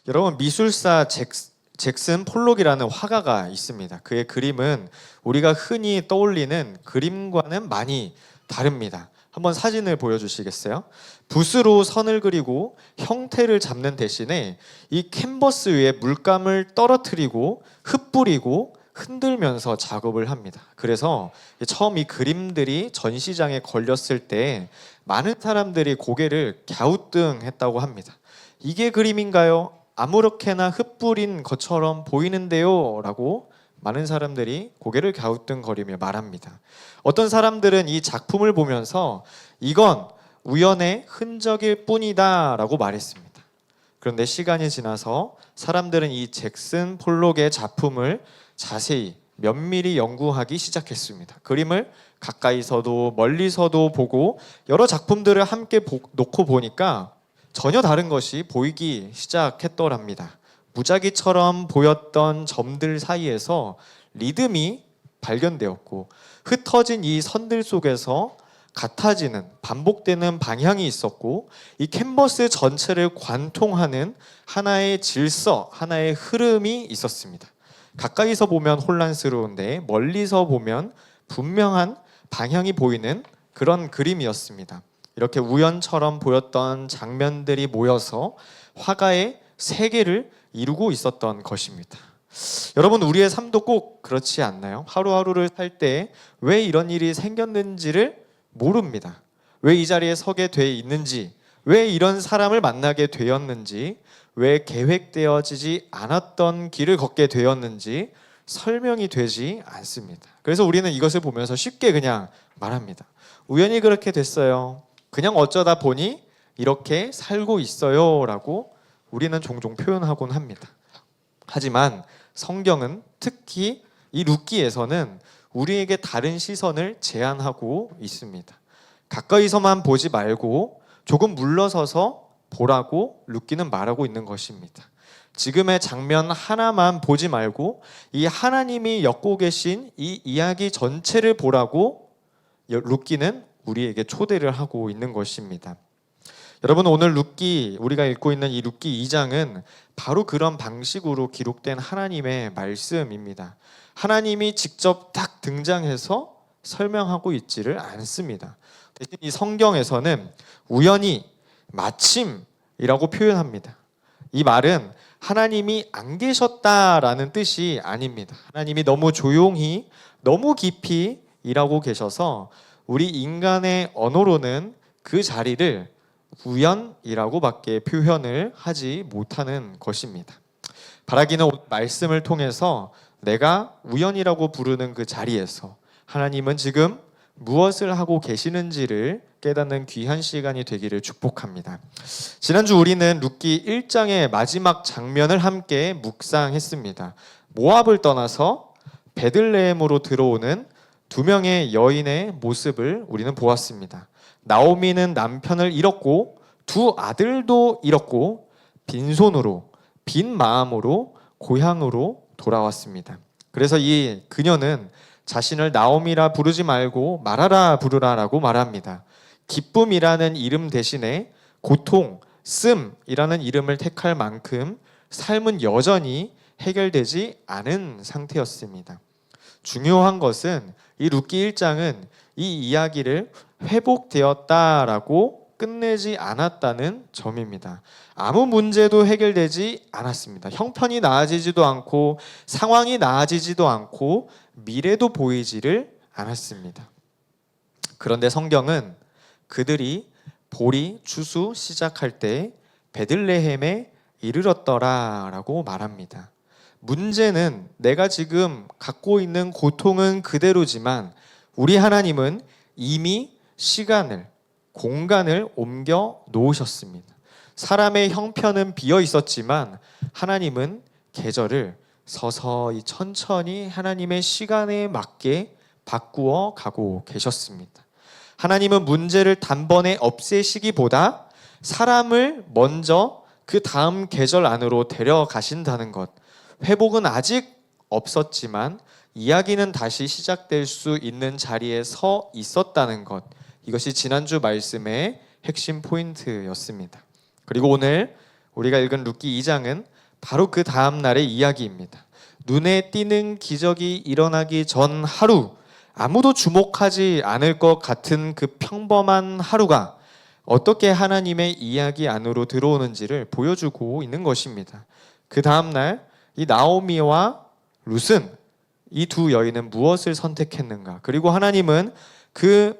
여러분, 미술사 잭슨 폴록이라는 화가가 있습니다. 그의 그림은 우리가 흔히 떠올리는 그림과는 많이 다릅니다. 한번 사진을 보여주시겠어요? 붓으로 선을 그리고 형태를 잡는 대신에 이 캔버스 위에 물감을 떨어뜨리고 흩뿌리고 흔들면서 작업을 합니다. 그래서 처음 이 그림들이 전시장에 걸렸을 때 많은 사람들이 고개를 갸우뚱했다고 합니다. 이게 그림인가요? 아무렇게나 흩뿌린 것처럼 보이는데요 라고 많은 사람들이 고개를 갸우뚱거리며 말합니다. 어떤 사람들은 이 작품을 보면서 이건 우연의 흔적일 뿐이다 라고 말했습니다. 그런데 시간이 지나서 사람들은 이 잭슨 폴록의 작품을 자세히 면밀히 연구하기 시작했습니다. 그림을 가까이서도 멀리서도 보고 여러 작품들을 함께 놓고 보니까 전혀 다른 것이 보이기 시작했더랍니다. 무작위처럼 보였던 점들 사이에서 리듬이 발견되었고 흩어진 이 선들 속에서 같아지는 반복되는 방향이 있었고 이 캔버스 전체를 관통하는 하나의 질서, 하나의 흐름이 있었습니다. 가까이서 보면 혼란스러운데 멀리서 보면 분명한 방향이 보이는 그런 그림이었습니다. 이렇게 우연처럼 보였던 장면들이 모여서 화가의 세계를 이루고 있었던 것입니다. 여러분, 우리의 삶도 꼭 그렇지 않나요? 하루하루를 살 때 왜 이런 일이 생겼는지를 모릅니다. 왜 이 자리에 서게 돼 있는지, 왜 이런 사람을 만나게 되었는지, 왜 계획되어지지 않았던 길을 걷게 되었는지 설명이 되지 않습니다. 그래서 우리는 이것을 보면서 쉽게 그냥 말합니다. 우연히 그렇게 됐어요. 그냥 어쩌다 보니 이렇게 살고 있어요 라고 우리는 종종 표현하곤 합니다. 하지만 성경은 특히 이 룻기에서는 우리에게 다른 시선을 제안하고 있습니다. 가까이서만 보지 말고 조금 물러서서 보라고 룻기는 말하고 있는 것입니다. 지금의 장면 하나만 보지 말고 이 하나님이 엮고 계신 이 이야기 전체를 보라고 룻기는 우리에게 초대를 하고 있는 것입니다. 여러분, 오늘 룻기, 우리가 읽고 있는 이 룻기 2장은 바로 그런 방식으로 기록된 하나님의 말씀입니다. 하나님이 직접 딱 등장해서 설명하고 있지를 않습니다. 대신 이 성경에서는 우연히, 마침이라고 표현합니다. 이 말은 하나님이 안 계셨다라는 뜻이 아닙니다. 하나님이 너무 조용히, 너무 깊이 일하고 계셔서 우리 인간의 언어로는 그 자리를 우연이라고밖에 표현을 하지 못하는 것입니다. 바라기는 말씀을 통해서 내가 우연이라고 부르는 그 자리에서 하나님은 지금 무엇을 하고 계시는지를 깨닫는 귀한 시간이 되기를 축복합니다. 지난주 우리는 룻기 1장의 마지막 장면을 함께 묵상했습니다. 모압을 떠나서 베들레헴으로 들어오는 두 명의 여인의 모습을 우리는 보았습니다. 나오미는 남편을 잃었고 두 아들도 잃었고 빈손으로, 빈 마음으로 고향으로 돌아왔습니다. 그래서 이 그녀는 자신을 나오미라 부르지 말고 마라라 부르라라고 말합니다. 기쁨이라는 이름 대신에 고통, 씀이라는 이름을 택할 만큼 삶은 여전히 해결되지 않은 상태였습니다. 중요한 것은 이 룻기 1장은 이 이야기를 회복되었다라고 끝내지 않았다는 점입니다. 아무 문제도 해결되지 않았습니다. 형편이 나아지지도 않고 상황이 나아지지도 않고 미래도 보이지를 않았습니다. 그런데 성경은 그들이 보리 추수 시작할 때 베들레헴에 이르렀더라라고 말합니다. 문제는 내가 지금 갖고 있는 고통은 그대로지만 우리 하나님은 이미 시간을, 공간을 옮겨 놓으셨습니다. 사람의 형편은 비어 있었지만 하나님은 계절을 서서히 천천히 하나님의 시간에 맞게 바꾸어 가고 계셨습니다. 하나님은 문제를 단번에 없애시기보다 사람을 먼저 그 다음 계절 안으로 데려가신다는 것, 회복은 아직 없었지만 이야기는 다시 시작될 수 있는 자리에 서 있었다는 것, 이것이 지난주 말씀의 핵심 포인트였습니다. 그리고 오늘 우리가 읽은 룻기 2장은 바로 그 다음 날의 이야기입니다. 눈에 띄는 기적이 일어나기 전 하루, 아무도 주목하지 않을 것 같은 그 평범한 하루가 어떻게 하나님의 이야기 안으로 들어오는지를 보여주고 있는 것입니다. 그 다음 날 이 나오미와 룻은, 이 두 여인은 무엇을 선택했는가? 그리고 하나님은 그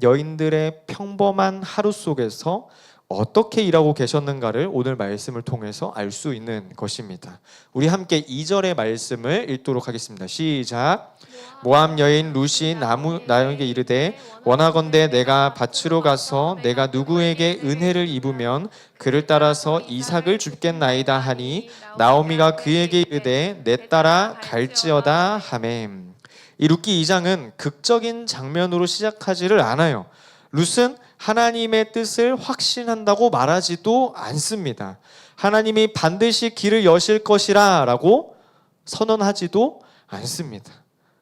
여인들의 평범한 하루 속에서 어떻게 일하고 계셨는가를 오늘 말씀을 통해서 알 수 있는 것입니다. 우리 함께 2절의 말씀을 읽도록 하겠습니다. 시작. 모압 여인 룻이 나에게 이르되 원하건대 내가 밭으로 가서 내가 누구에게 은혜를 입으면 그를 따라서 이삭을 줍겠나이다 하니 나오미가 그에게 이르되 내 따라 갈지어다 하매. 이 룻기 2장은 극적인 장면으로 시작하지를 않아요. 룻은 하나님의 뜻을 확신한다고 말하지도 않습니다. 하나님이 반드시 길을 여실 것이라 라고 선언하지도 않습니다.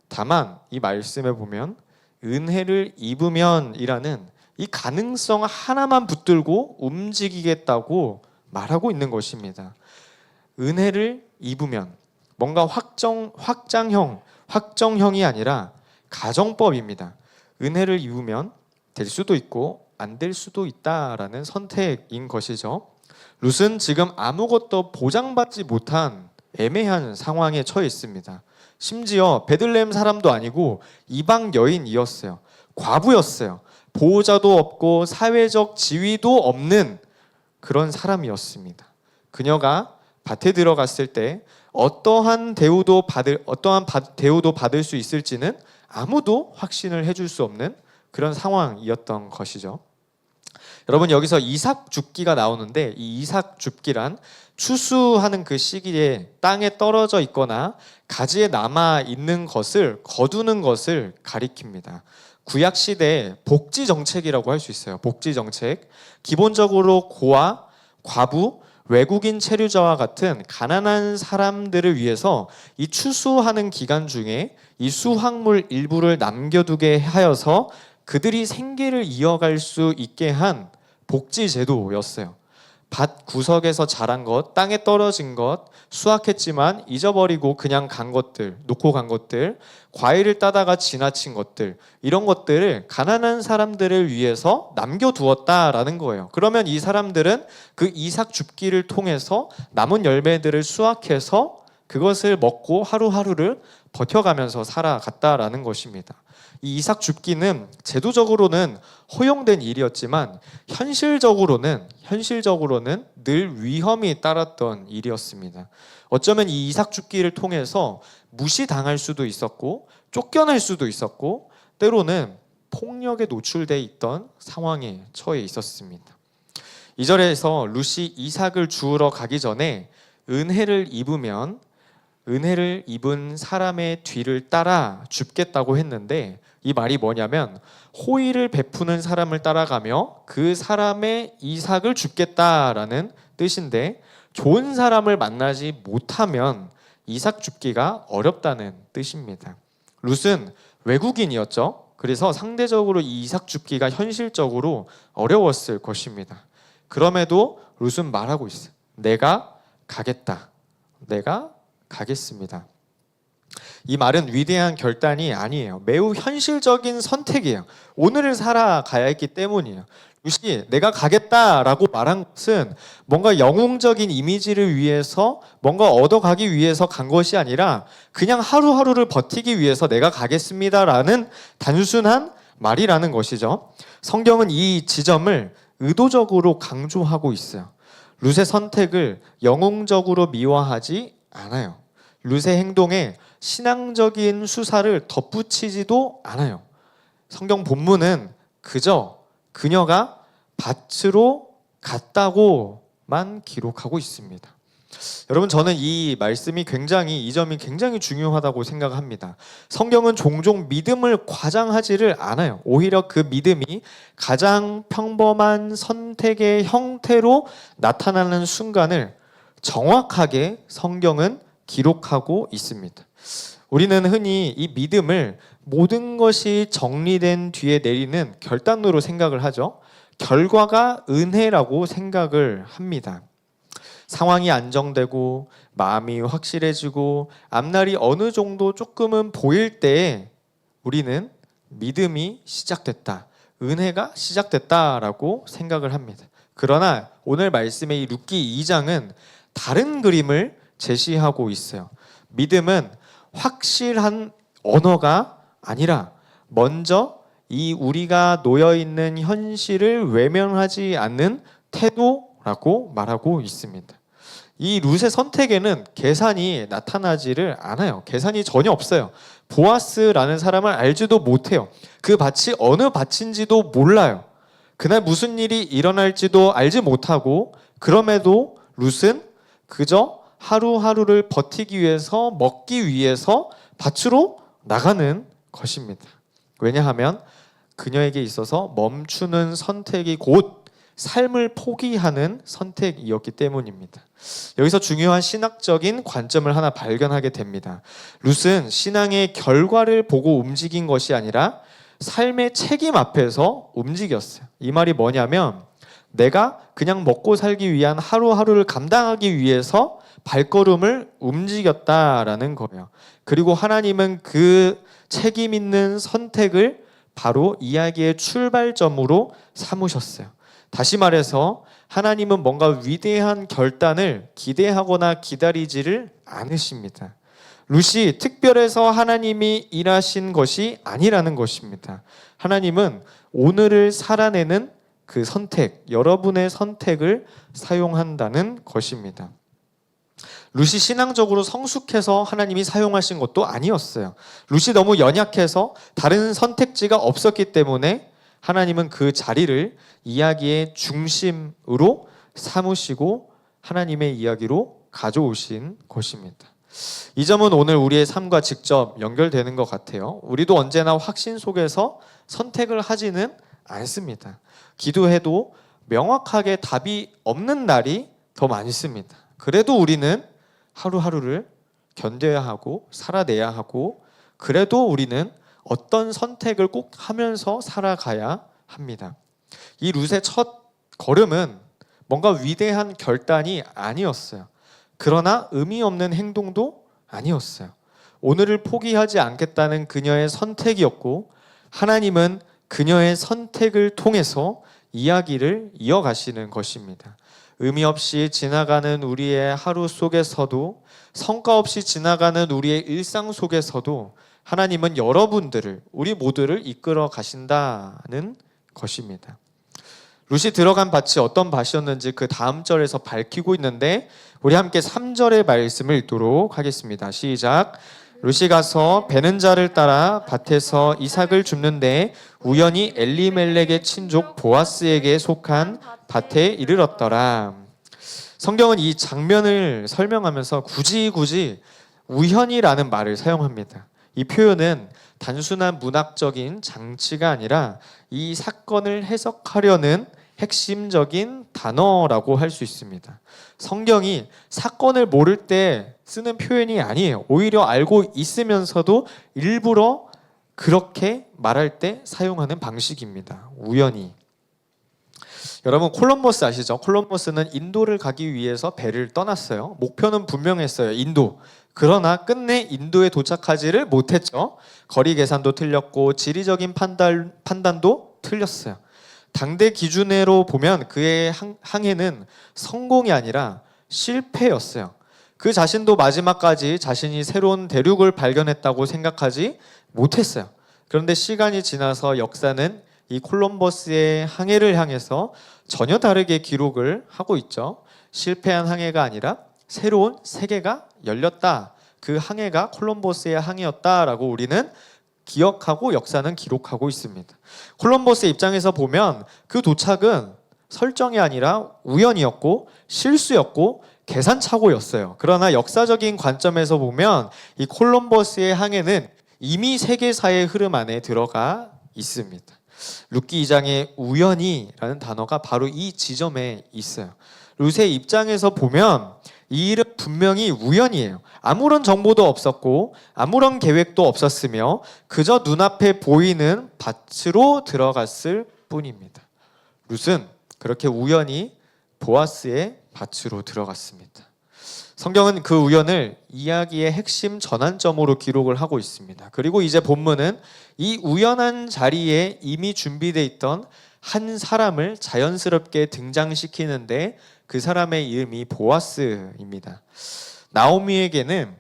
다만 이 말씀에 보면 은혜를 입으면 이라는 이 가능성 하나만 붙들고 움직이겠다고 말하고 있는 것입니다. 은혜를 입으면 뭔가 확정형이 아니라 가정법입니다. 은혜를 입으면 될 수도 있고 안 될 수도 있다라는 선택인 것이죠. 룻은 지금 아무것도 보장받지 못한 애매한 상황에 처해 있습니다. 심지어 베들레헴 사람도 아니고 이방 여인이었어요. 과부였어요. 보호자도 없고 사회적 지위도 없는 그런 사람이었습니다. 그녀가 밭에 들어갔을 때 어떠한 대우도 받을 수 있을지는 아무도 확신을 해줄 수 없는 그런 상황이었던 것이죠. 여러분, 여기서 이삭 줍기가 나오는데 이 이삭 줍기란 추수하는 그 시기에 땅에 떨어져 있거나 가지에 남아 있는 것을 거두는 것을 가리킵니다. 구약 시대의 복지 정책이라고 할 수 있어요. 복지 정책. 기본적으로 고아, 과부, 외국인 체류자와 같은 가난한 사람들을 위해서 이 추수하는 기간 중에 이 수확물 일부를 남겨두게 하여서 그들이 생계를 이어갈 수 있게 한 복지 제도였어요. 밭 구석에서 자란 것, 땅에 떨어진 것, 수확했지만 잊어버리고 그냥 놓고 간 것들, 과일을 따다가 지나친 것들, 이런 것들을 가난한 사람들을 위해서 남겨두었다라는 거예요. 그러면 이 사람들은 그 이삭 줍기를 통해서 남은 열매들을 수확해서 그것을 먹고 하루하루를 버텨가면서 살아갔다라는 것입니다. 이 이삭 줍기는 제도적으로는 허용된 일이었지만 현실적으로는 늘 위험이 따랐던 일이었습니다. 어쩌면 이 이삭 줍기를 통해서 무시당할 수도 있었고 쫓겨날 수도 있었고 때로는 폭력에 노출돼 있던 상황에 처해 있었습니다. 2절에서 룻이 이삭을 주우러 가기 전에 은혜를 입은 사람의 뒤를 따라 줍겠다고 했는데 이 말이 뭐냐면 호의를 베푸는 사람을 따라가며 그 사람의 이삭을 줍겠다라는 뜻인데 좋은 사람을 만나지 못하면 이삭 줍기가 어렵다는 뜻입니다. 룻은 외국인이었죠. 그래서 상대적으로 이 이삭 줍기가 현실적으로 어려웠을 것입니다. 그럼에도 룻은 말하고 있어요. 내가 가겠다. 내가 가겠습니다. 이 말은 위대한 결단이 아니에요. 매우 현실적인 선택이에요. 오늘을 살아가야 했기 때문이에요. 룻이 내가 가겠다라고 말한 것은 뭔가 영웅적인 이미지를 위해서 뭔가 얻어가기 위해서 간 것이 아니라 그냥 하루하루를 버티기 위해서 내가 가겠습니다라는 단순한 말이라는 것이죠. 성경은 이 지점을 의도적으로 강조하고 있어요. 룻의 선택을 영웅적으로 미화하지 않아요. 룻의 행동에 신앙적인 수사를 덧붙이지도 않아요. 성경 본문은 그저 그녀가 밭으로 갔다고만 기록하고 있습니다. 여러분, 저는 이 점이 굉장히 중요하다고 생각합니다. 성경은 종종 믿음을 과장하지를 않아요. 오히려 그 믿음이 가장 평범한 선택의 형태로 나타나는 순간을 정확하게 성경은 기록하고 있습니다. 우리는 흔히 이 믿음을 모든 것이 정리된 뒤에 내리는 결단으로 생각을 하죠. 결과가 은혜라고 생각을 합니다. 상황이 안정되고 마음이 확실해지고 앞날이 어느 정도 조금은 보일 때에 우리는 믿음이 시작됐다, 은혜가 시작됐다라고 생각을 합니다. 그러나 오늘 말씀의 이 룻기 2장은 다른 그림을 제시하고 있어요. 믿음은 확실한 언어가 아니라 먼저 이 우리가 놓여 있는 현실을 외면하지 않는 태도라고 말하고 있습니다. 이 룻의 선택에는 계산이 나타나지를 않아요. 계산이 전혀 없어요. 보아스라는 사람을 알지도 못해요. 그 밭이 어느 밭인지도 몰라요. 그날 무슨 일이 일어날지도 알지 못하고, 그럼에도 룻은 그저 하루하루를 버티기 위해서, 먹기 위해서 밭으로 나가는 것입니다. 왜냐하면 그녀에게 있어서 멈추는 선택이 곧 삶을 포기하는 선택이었기 때문입니다. 여기서 중요한 신학적인 관점을 하나 발견하게 됩니다. 룻은 신앙의 결과를 보고 움직인 것이 아니라 삶의 책임 앞에서 움직였어요. 이 말이 뭐냐면, 내가 그냥 먹고 살기 위한 하루하루를 감당하기 위해서 발걸음을 움직였다라는 거예요. 그리고 하나님은 그 책임 있는 선택을 바로 이야기의 출발점으로 삼으셨어요. 다시 말해서 하나님은 뭔가 위대한 결단을 기대하거나 기다리지를 않으십니다. 룻이 특별해서 하나님이 일하신 것이 아니라는 것입니다. 하나님은 오늘을 살아내는 그 선택, 여러분의 선택을 사용한다는 것입니다. 룻이 신앙적으로 성숙해서 하나님이 사용하신 것도 아니었어요. 룻이 너무 연약해서 다른 선택지가 없었기 때문에 하나님은 그 자리를 이야기의 중심으로 삼으시고 하나님의 이야기로 가져오신 것입니다. 이 점은 오늘 우리의 삶과 직접 연결되는 것 같아요. 우리도 언제나 확신 속에서 선택을 하지는 않습니다. 기도해도 명확하게 답이 없는 날이 더 많습니다. 그래도 우리는 하루하루를 견뎌야 하고 살아내야 하고, 그래도 우리는 어떤 선택을 꼭 하면서 살아가야 합니다. 이 룻의 첫 걸음은 뭔가 위대한 결단이 아니었어요. 그러나 의미 없는 행동도 아니었어요. 오늘을 포기하지 않겠다는 그녀의 선택이었고, 하나님은 그녀의 선택을 통해서 이야기를 이어가시는 것입니다. 의미 없이 지나가는 우리의 하루 속에서도, 성과 없이 지나가는 우리의 일상 속에서도 하나님은 여러분들을, 우리 모두를 이끌어 가신다는 것입니다. 룻이 들어간 밭이 어떤 밭이었는지 그 다음 절에서 밝히고 있는데, 우리 함께 3절의 말씀을 읽도록 하겠습니다. 시작. 룻이 가서 베는 자를 따라 밭에서 이삭을 줍는데 우연히 엘리멜렉의 친족 보아스에게 속한 밭에 이르렀더라. 성경은 이 장면을 설명하면서 굳이 우연이라는 말을 사용합니다. 이 표현은 단순한 문학적인 장치가 아니라 이 사건을 해석하려는 핵심적인 단어라고 할 수 있습니다. 성경이 사건을 모를 때 쓰는 표현이 아니에요. 오히려 알고 있으면서도 일부러 그렇게 말할 때 사용하는 방식입니다. 우연히. 여러분, 콜럼버스 아시죠? 콜럼버스는 인도를 가기 위해서 배를 떠났어요. 목표는 분명했어요. 인도. 그러나 끝내 인도에 도착하지를 못했죠. 거리 계산도 틀렸고 지리적인 판단도 틀렸어요. 당대 기준으로 보면 그의 항해는 성공이 아니라 실패였어요. 그 자신도 마지막까지 자신이 새로운 대륙을 발견했다고 생각하지 못했어요. 그런데 시간이 지나서 역사는 이 콜럼버스의 항해를 향해서 전혀 다르게 기록을 하고 있죠. 실패한 항해가 아니라 새로운 세계가 열렸다. 그 항해가 콜럼버스의 항해였다라고 우리는 기억하고 역사는 기록하고 있습니다. 콜럼버스의 입장에서 보면 그 도착은 설정이 아니라 우연이었고 실수였고 계산착오였어요. 그러나 역사적인 관점에서 보면 이 콜럼버스의 항해는 이미 세계사의 흐름 안에 들어가 있습니다. 룻기 2장의 우연이라는 단어가 바로 이 지점에 있어요. 룻의 입장에서 보면 이 일은 분명히 우연이에요. 아무런 정보도 없었고 아무런 계획도 없었으며 그저 눈앞에 보이는 밭으로 들어갔을 뿐입니다. 룻은 그렇게 우연히 보아스의 밭으로 들어갔습니다. 성경은 그 우연을 이야기의 핵심 전환점으로 기록을 하고 있습니다. 그리고 이제 본문은 이 우연한 자리에 이미 준비되어 있던 한 사람을 자연스럽게 등장시키는데 그 사람의 이름이 보아스입니다. 나오미에게는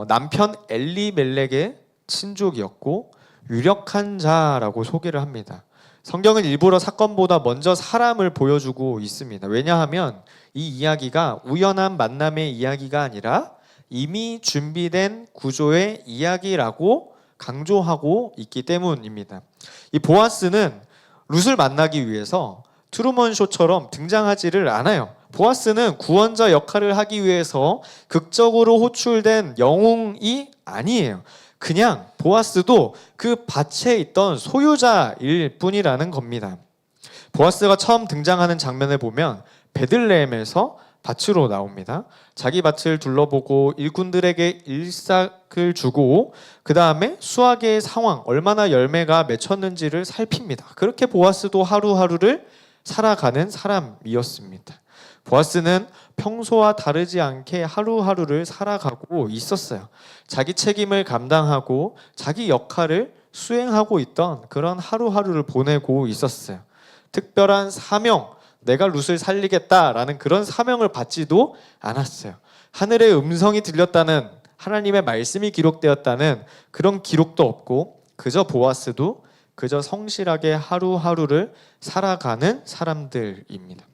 남편 엘리멜렉의 친족이었고 유력한 자라고 소개를 합니다. 성경은 일부러 사건보다 먼저 사람을 보여주고 있습니다. 왜냐하면 이 이야기가 우연한 만남의 이야기가 아니라 이미 준비된 구조의 이야기라고 강조하고 있기 때문입니다. 이 보아스는 룻을 만나기 위해서 트루먼 쇼처럼 등장하지를 않아요. 보아스는 구원자 역할을 하기 위해서 극적으로 호출된 영웅이 아니에요. 그냥 보아스도 그 밭에 있던 소유자일 뿐이라는 겁니다. 보아스가 처음 등장하는 장면을 보면 베들레헴에서 밭으로 나옵니다. 자기 밭을 둘러보고 일꾼들에게 일삭을 주고 그 다음에 수확의 상황, 얼마나 열매가 맺혔는지를 살핍니다. 그렇게 보아스도 하루하루를 살아가는 사람이었습니다. 보아스는 평소와 다르지 않게 하루하루를 살아가고 있었어요. 자기 책임을 감당하고 자기 역할을 수행하고 있던 그런 하루하루를 보내고 있었어요. 특별한 사명, 내가 룻을 살리겠다라는 그런 사명을 받지도 않았어요. 하늘의 음성이 들렸다는, 하나님의 말씀이 기록되었다는 그런 기록도 없고, 그저 보아스도 그저 성실하게 하루하루를 살아가는 사람들입니다.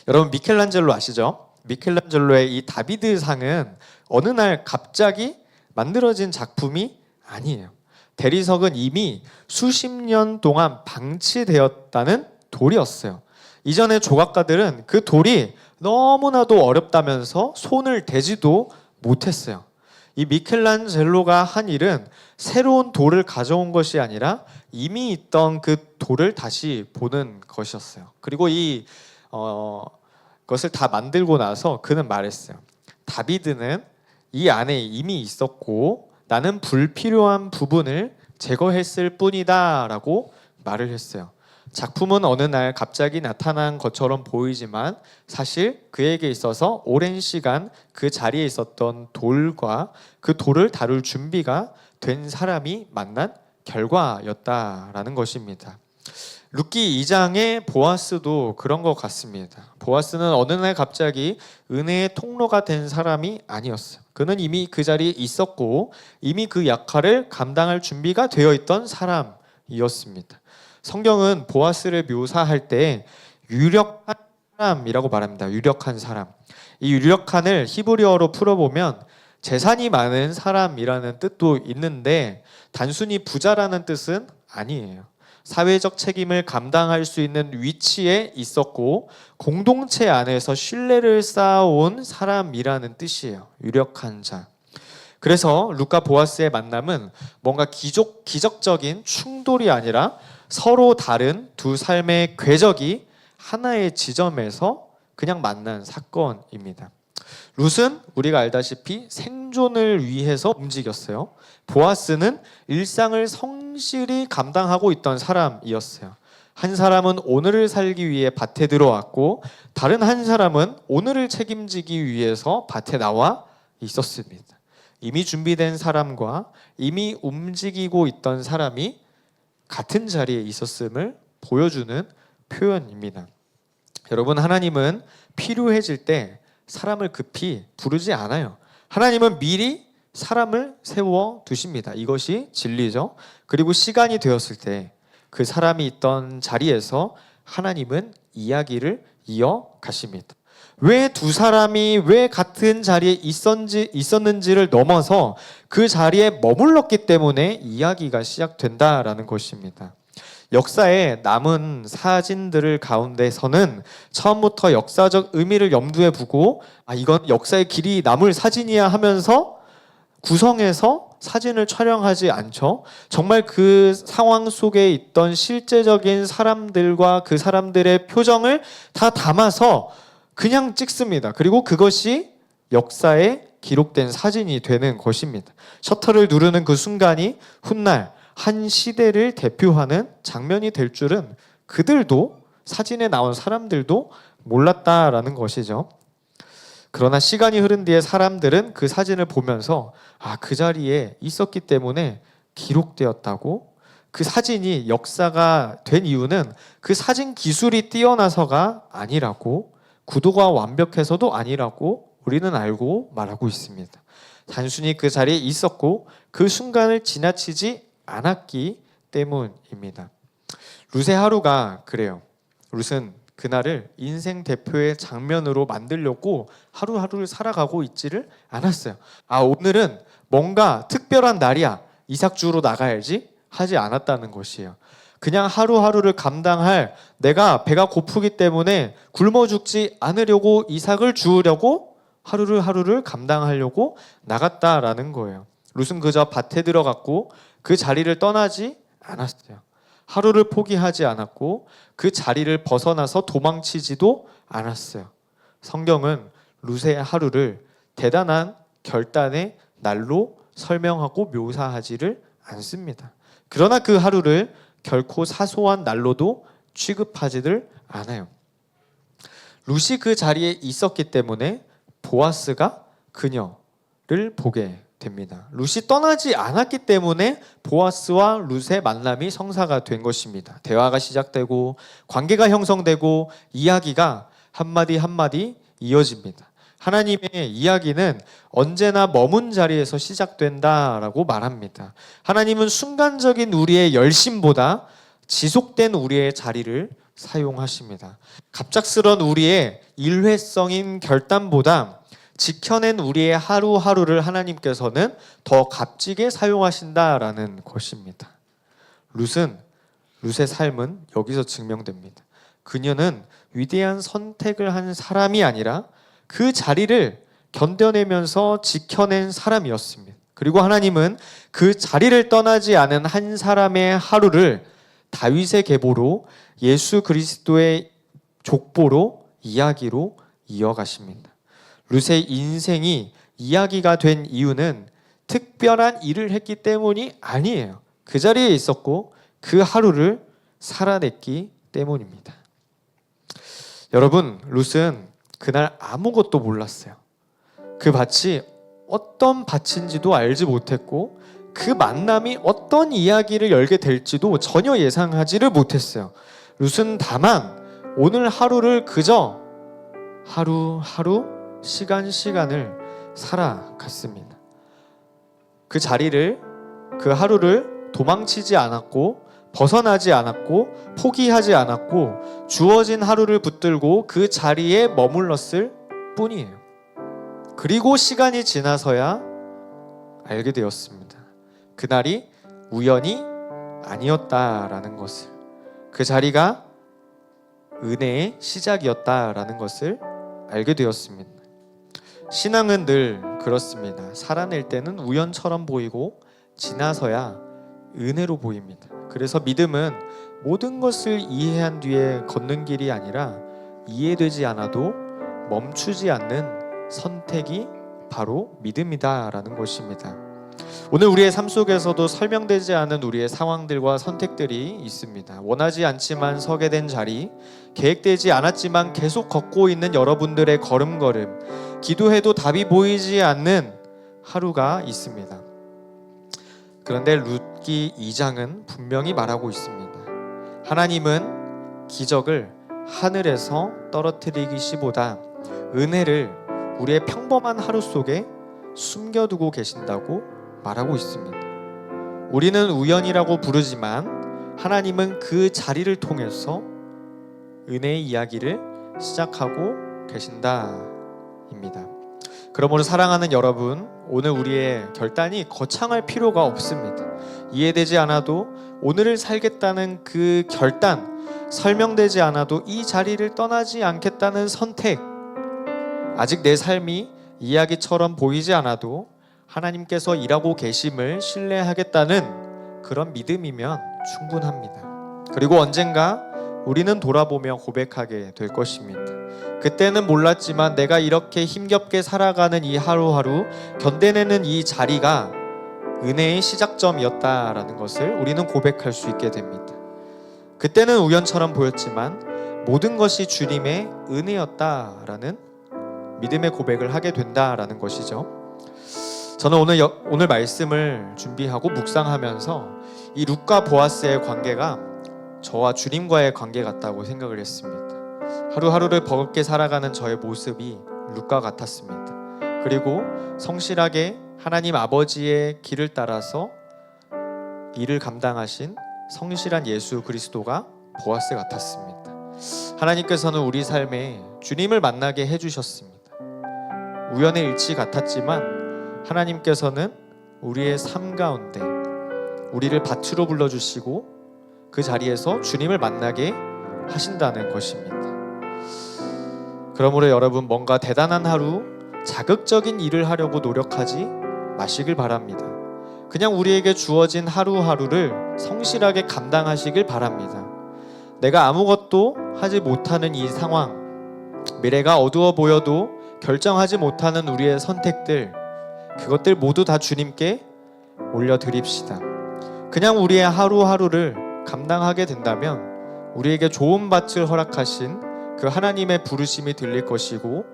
여러분 미켈란젤로 아시죠? 미켈란젤로의 이 다비드상은 어느 날 갑자기 만들어진 작품이 아니에요. 대리석은 이미 수십 년 동안 방치되었다는 돌이었어요. 이전의 조각가들은 그 돌이 너무나도 어렵다면서 손을 대지도 못했어요. 이 미켈란젤로가 한 일은 새로운 돌을 가져온 것이 아니라 이미 있던 그 돌을 다시 보는 것이었어요. 그리고 그것을 다 만들고 나서 그는 말했어요. 다비드는 이 안에 이미 있었고 나는 불필요한 부분을 제거했을 뿐이다 라고 말을 했어요. 작품은 어느 날 갑자기 나타난 것처럼 보이지만 사실 그에게 있어서 오랜 시간 그 자리에 있었던 돌과 그 돌을 다룰 준비가 된 사람이 만난 결과였다라는 것입니다. 룻기 2장의 보아스도 그런 것 같습니다. 보아스는 어느 날 갑자기 은혜의 통로가 된 사람이 아니었어요. 그는 이미 그 자리에 있었고 이미 그 역할을 감당할 준비가 되어 있던 사람이었습니다. 성경은 보아스를 묘사할 때 유력한 사람이라고 말합니다. 유력한 사람. 이 유력한을 히브리어로 풀어보면 재산이 많은 사람이라는 뜻도 있는데 단순히 부자라는 뜻은 아니에요. 사회적 책임을 감당할 수 있는 위치에 있었고 공동체 안에서 신뢰를 쌓아온 사람이라는 뜻이에요. 유력한 자. 그래서 룻과 보아스의 만남은 뭔가 기적적인 충돌이 아니라 서로 다른 두 삶의 궤적이 하나의 지점에서 그냥 만난 사건입니다. 룻은 우리가 알다시피 생존을 위해서 움직였어요. 보아스는 일상을 성실히 감당하고 있던 사람이었어요. 한 사람은 오늘을 살기 위해 밭에 들어왔고 다른 한 사람은 오늘을 책임지기 위해서 밭에 나와 있었습니다. 이미 준비된 사람과 이미 움직이고 있던 사람이 같은 자리에 있었음을 보여주는 표현입니다. 여러분, 하나님은 필요해질 때 사람을 급히 부르지 않아요. 하나님은 미리 사람을 세워 두십니다. 이것이 진리죠. 그리고 시간이 되었을 때 그 사람이 있던 자리에서 하나님은 이야기를 이어가십니다. 왜 두 사람이 왜 같은 자리에 있었는지를 넘어서 그 자리에 머물렀기 때문에 이야기가 시작된다라는 것입니다. 역사에 남은 사진들을 가운데서는 처음부터 역사적 의미를 염두에 두고 이건 역사의 길이 남을 사진이야 하면서 구성해서 사진을 촬영하지 않죠. 정말 그 상황 속에 있던 실제적인 사람들과 그 사람들의 표정을 다 담아서 그냥 찍습니다. 그리고 그것이 역사에 기록된 사진이 되는 것입니다. 셔터를 누르는 그 순간이 훗날 한 시대를 대표하는 장면이 될 줄은 그들도, 사진에 나온 사람들도 몰랐다라는 것이죠. 그러나 시간이 흐른 뒤에 사람들은 그 사진을 보면서 그 자리에 있었기 때문에 기록되었다고, 그 사진이 역사가 된 이유는 그 사진 기술이 뛰어나서가 아니라고, 구도가 완벽해서도 아니라고 우리는 알고 말하고 있습니다. 단순히 그 자리에 있었고 그 순간을 지나치지 않았기 때문입니다. 룻의 하루가 그래요. 룻은 그날을 인생 대표의 장면으로 만들려고 하루하루를 살아가고 있지를 않았어요. 오늘은 뭔가 특별한 날이야, 이삭 주우러 나가야지 하지 않았다는 것이에요. 그냥 하루하루를 감당할, 내가 배가 고프기 때문에 굶어 죽지 않으려고 이삭을 주우려고 하루를 감당하려고 나갔다라는 거예요. 룻은 그저 밭에 들어갔고 그 자리를 떠나지 않았어요. 하루를 포기하지 않았고 그 자리를 벗어나서 도망치지도 않았어요. 성경은 룻의 하루를 대단한 결단의 날로 설명하고 묘사하지를 않습니다. 그러나 그 하루를 결코 사소한 날로도 취급하지를 않아요. 룻이 그 자리에 있었기 때문에 보아스가 그녀를 보게 됩니다. 룻이 떠나지 않았기 때문에 보아스와 룻의 만남이 성사가 된 것입니다. 대화가 시작되고 관계가 형성되고 이야기가 한마디 한마디 이어집니다. 하나님의 이야기는 언제나 머문 자리에서 시작된다라고 말합니다. 하나님은 순간적인 우리의 열심보다 지속된 우리의 자리를 사용하십니다. 갑작스런 우리의 일회성인 결단보다 지켜낸 우리의 하루하루를 하나님께서는 더 값지게 사용하신다라는 것입니다. 룻의 삶은 여기서 증명됩니다. 그녀는 위대한 선택을 한 사람이 아니라 그 자리를 견뎌내면서 지켜낸 사람이었습니다. 그리고 하나님은 그 자리를 떠나지 않은 한 사람의 하루를 다윗의 계보로, 예수 그리스도의 족보로, 이야기로 이어가십니다. 룻의 인생이 이야기가 된 이유는 특별한 일을 했기 때문이 아니에요. 그 자리에 있었고 그 하루를 살아냈기 때문입니다. 여러분, 룻은 그날 아무것도 몰랐어요. 그 밭이 어떤 밭인지도 알지 못했고 그 만남이 어떤 이야기를 열게 될지도 전혀 예상하지를 못했어요. 룻은 다만 오늘 하루를 그저 하루하루 시간을 살아갔습니다. 그 자리를, 그 하루를 도망치지 않았고 벗어나지 않았고 포기하지 않았고 주어진 하루를 붙들고 그 자리에 머물렀을 뿐이에요. 그리고 시간이 지나서야 알게 되었습니다. 그날이 우연이 아니었다라는 것을, 그 자리가 은혜의 시작이었다라는 것을 알게 되었습니다. 신앙은 늘 그렇습니다. 살아낼 때는 우연처럼 보이고 지나서야 은혜로 보입니다. 그래서 믿음은 모든 것을 이해한 뒤에 걷는 길이 아니라 이해되지 않아도 멈추지 않는 선택이 바로 믿음이다라는 것입니다. 오늘 우리의 삶 속에서도 설명되지 않은 우리의 상황들과 선택들이 있습니다. 원하지 않지만 서게 된 자리, 계획되지 않았지만 계속 걷고 있는 여러분들의 걸음걸음, 기도해도 답이 보이지 않는 하루가 있습니다. 그런데 룻기 2장은 분명히 말하고 있습니다. 하나님은 기적을 하늘에서 떨어뜨리기보다 은혜를 우리의 평범한 하루 속에 숨겨두고 계신다고 말하고 있습니다. 우리는 우연이라고 부르지만 하나님은 그 자리를 통해서 은혜의 이야기를 시작하고 계신다입니다. 그러므로 사랑하는 여러분, 오늘 우리의 결단이 거창할 필요가 없습니다. 이해되지 않아도 오늘을 살겠다는 그 결단, 설명되지 않아도 이 자리를 떠나지 않겠다는 선택, 아직 내 삶이 이야기처럼 보이지 않아도 하나님께서 일하고 계심을 신뢰하겠다는 그런 믿음이면 충분합니다. 그리고 언젠가 우리는 돌아보며 고백하게 될 것입니다. 그때는 몰랐지만 내가 이렇게 힘겹게 살아가는 이 하루하루 견뎌내는 이 자리가 은혜의 시작점이었다라는 것을 우리는 고백할 수 있게 됩니다. 그때는 우연처럼 보였지만 모든 것이 주님의 은혜였다라는 믿음의 고백을 하게 된다라는 것이죠. 저는 오늘 말씀을 준비하고 묵상하면서 이 룻과 보아스의 관계가 저와 주님과의 관계 같다고 생각을 했습니다. 하루하루를 버겁게 살아가는 저의 모습이 룻과 같았습니다. 그리고 성실하게 하나님 아버지의 길을 따라서 일을 감당하신 성실한 예수 그리스도가 보아스 같았습니다. 하나님께서는 우리 삶에 주님을 만나게 해주셨습니다. 우연의 일치 같았지만 하나님께서는 우리의 삶 가운데 우리를 밭으로 불러주시고 그 자리에서 주님을 만나게 하신다는 것입니다. 그러므로 여러분, 뭔가 대단한 하루, 자극적인 일을 하려고 노력하지 마시길 바랍니다. 그냥 우리에게 주어진 하루하루를 성실하게 감당하시길 바랍니다. 내가 아무것도 하지 못하는 이 상황, 미래가 어두워 보여도 결정하지 못하는 우리의 선택들, 그것들 모두 다 주님께 올려드립시다. 그냥 우리의 하루하루를 감당하게 된다면 우리에게 좋은 밭을 허락하신 그 하나님의 부르심이 들릴 것이고,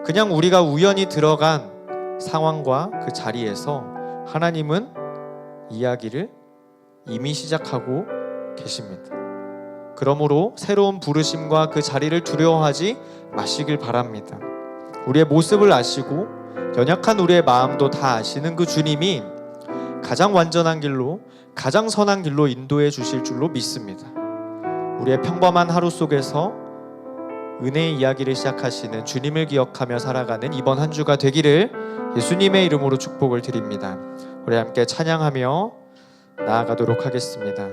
그냥 우리가 우연히 들어간 상황과 그 자리에서 하나님은 이야기를 이미 시작하고 계십니다. 그러므로 새로운 부르심과 그 자리를 두려워하지 마시길 바랍니다. 우리의 모습을 아시고 연약한 우리의 마음도 다 아시는 그 주님이 가장 완전한 길로, 가장 선한 길로 인도해 주실 줄로 믿습니다. 우리의 평범한 하루 속에서 은혜의 이야기를 시작하시는 주님을 기억하며 살아가는 이번 한 주가 되기를 예수님의 이름으로 축복을 드립니다. 우리 함께 찬양하며 나아가도록 하겠습니다.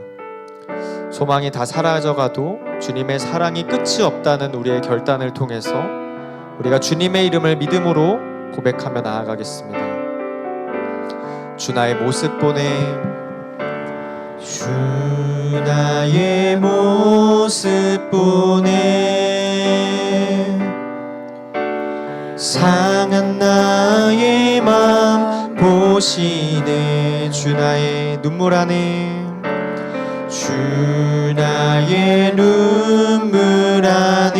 소망이 다 사라져가도 주님의 사랑이 끝이 없다는 우리의 결단을 통해서 우리가 주님의 이름을 믿음으로 고백하며 나아가겠습니다. 주 나의 모습 보내, 주 나의 모습 보내, 상한 나의 맘 보시네. 주 나의 눈물 안에, 주 나의 눈물 안에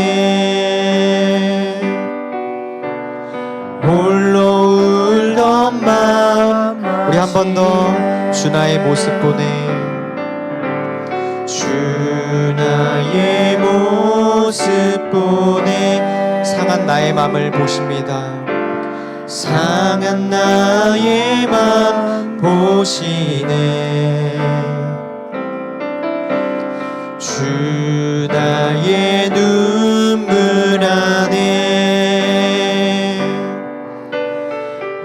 홀로 울던 마음, 우리 한 번 더 주 나의 모습 보내, 주 나의 모습 보내, 상한 나의 맘을 보십니다. 상한 나의 맘 보시네. 주 나의 눈물 안에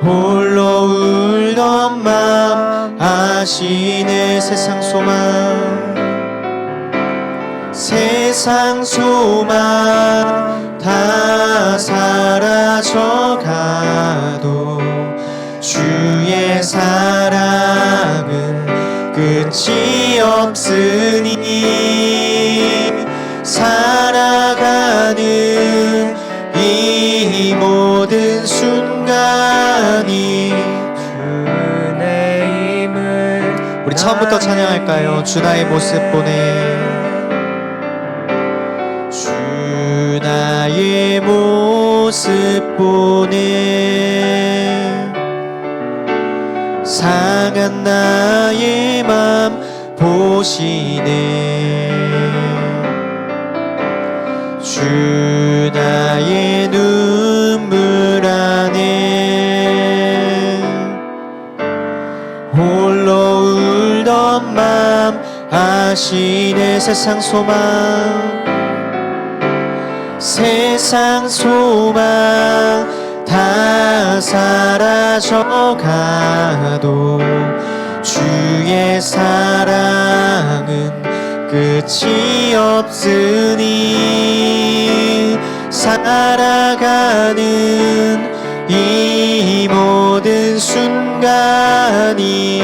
홀로 울던 맘 아시네. 세상 소망, 세상 소망 다 사라져가도 주의 사랑은 끝이 없으니 살아가는 이 모든 순간이 주의 힘을. 우리 처음부터 찬양할까요? 주 나의 모습 보내, 주 나의 모습 보내, 상한 나의 맘 보시네. 주 나의 눈물 안에 홀로 울던 맘 아시네. 세상 소망, 세상 소망 다 사라져가도 주의 사랑은 끝이 없으니 살아가는 이 모든 순간이.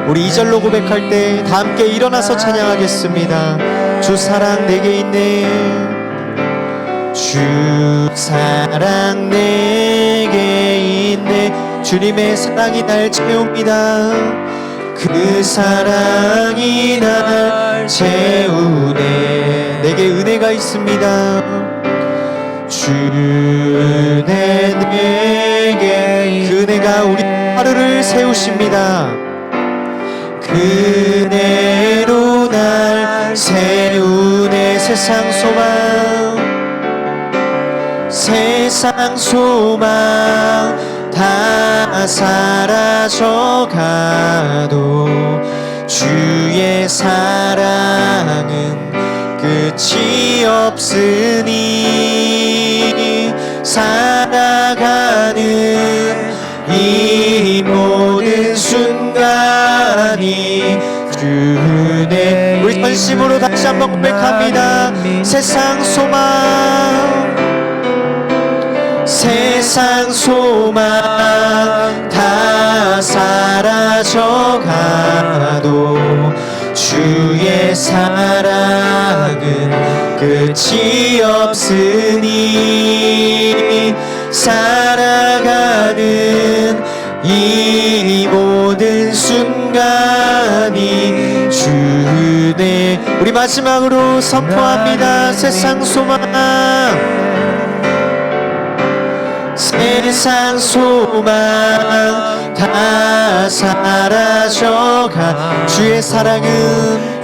우리 2절로 고백할 때 다 함께 일어나서 찬양하겠습니다. 주 사랑 내게 있네, 주 사랑 내게 있네. 주님의 사랑이 날 채웁니다. 그 사랑이 날 채우네. 내게 은혜가 있습니다. 주는 내게 그 은혜가 우리 하루를 세우십니다. 그 은혜로 날 세우네. 세상 소망 다 사라져가도 주의 사랑은 끝이 없으니 살아가는 이 모든 순간이 주의 우리 전심으로 다시 한번 고백합니다. 세상 소망 다 사라져가도 주의 사랑은 끝이 없으니 살아가는 이 모든 순간이 주네. 우리 마지막으로 선포합니다. 세상 소망 다 사라져가 주의 사랑은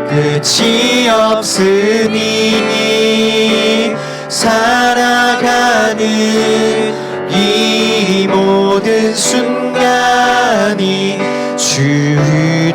끝이 없으니 살아가는 이 모든 순간이 주의